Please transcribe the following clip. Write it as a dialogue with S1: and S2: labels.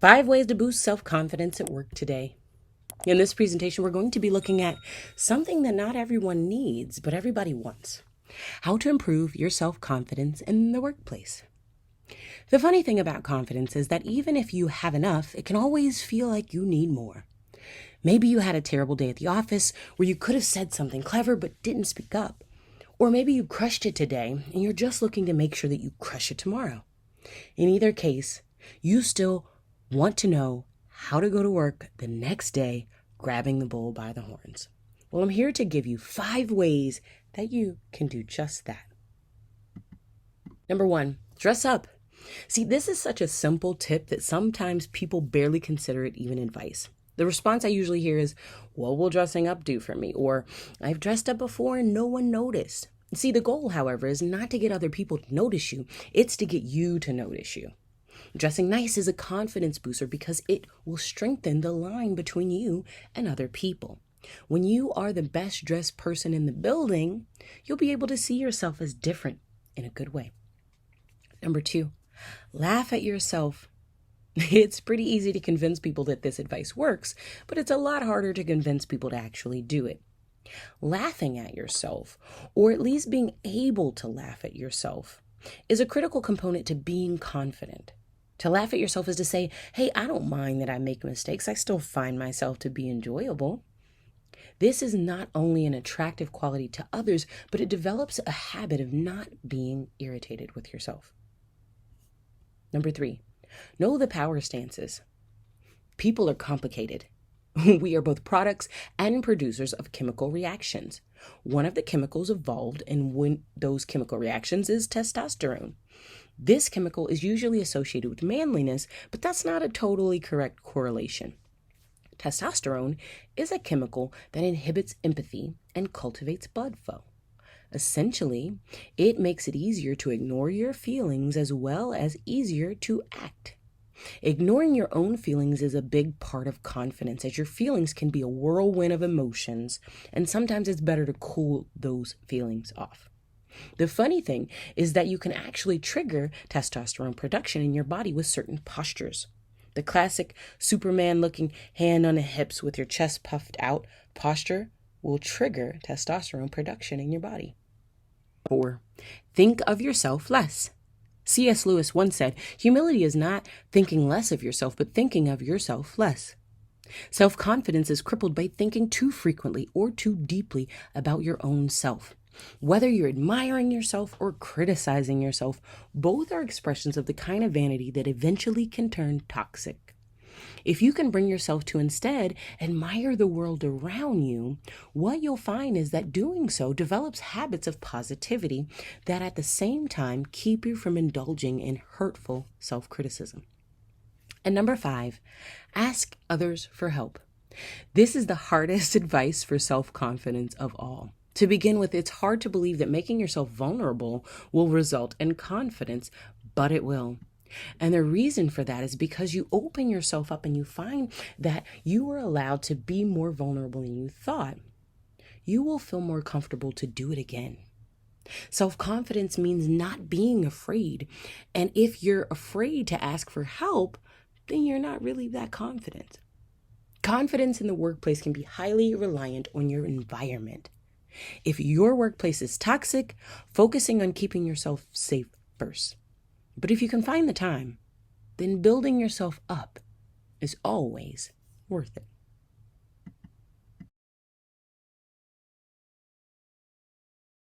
S1: 5 ways to boost self-confidence at work today. In this presentation, we're going to be looking at something that not everyone needs, but everybody wants. How to improve your self-confidence in the workplace. The funny thing about confidence is that even if you have enough, it can always feel like you need more. Maybe you had a terrible day at the office where you could have said something clever but didn't speak up. Or maybe you crushed it today and you're just looking to make sure that you crush it tomorrow. In either case, you still want to know how to go to work the next day grabbing the bull by the horns. Well, I'm here to give you 5 ways that you can do just that. Number 1, dress up. See, this is such a simple tip that sometimes people barely consider it even advice. The response I usually hear is, what will dressing up do for me? Or, I've dressed up before and no one noticed. See, the goal, however, is not to get other people to notice you. It's to get you to notice you. Dressing nice is a confidence booster because it will strengthen the line between you and other people. When you are the best dressed person in the building, you'll be able to see yourself as different in a good way. Number 2, laugh at yourself. It's pretty easy to convince people that this advice works, but it's a lot harder to convince people to actually do it. Laughing at yourself, or at least being able to laugh at yourself, is a critical component to being confident. To laugh at yourself is to say, hey, I don't mind that I make mistakes. I still find myself to be enjoyable. This is not only an attractive quality to others, but it develops a habit of not being irritated with yourself. Number 3, know the power stances. People are complicated. We are both products and producers of chemical reactions. One of the chemicals involved in those chemical reactions is testosterone. This chemical is usually associated with manliness, but that's not a totally correct correlation. Testosterone is a chemical that inhibits empathy and cultivates blood flow. Essentially, it makes it easier to ignore your feelings as well as easier to act. Ignoring your own feelings is a big part of confidence, as your feelings can be a whirlwind of emotions, and sometimes it's better to cool those feelings off. The funny thing is that you can actually trigger testosterone production in your body with certain postures. The classic Superman-looking hand on the hips with your chest puffed out posture will trigger testosterone production in your body. 4, think of yourself less. C.S. Lewis once said, humility is not thinking less of yourself, but thinking of yourself less. Self-confidence is crippled by thinking too frequently or too deeply about your own self. Whether you're admiring yourself or criticizing yourself, both are expressions of the kind of vanity that eventually can turn toxic. If you can bring yourself to instead admire the world around you, what you'll find is that doing so develops habits of positivity that at the same time keep you from indulging in hurtful self-criticism. And number 5, ask others for help. This is the hardest advice for self-confidence of all. To begin with, it's hard to believe that making yourself vulnerable will result in confidence, but it will. And the reason for that is because you open yourself up and you find that you are allowed to be more vulnerable than you thought. You will feel more comfortable to do it again. Self-confidence means not being afraid. And if you're afraid to ask for help, then you're not really that confident. Confidence in the workplace can be highly reliant on your environment. If your workplace is toxic, focusing on keeping yourself safe first. But if you can find the time, then building yourself up is always worth it.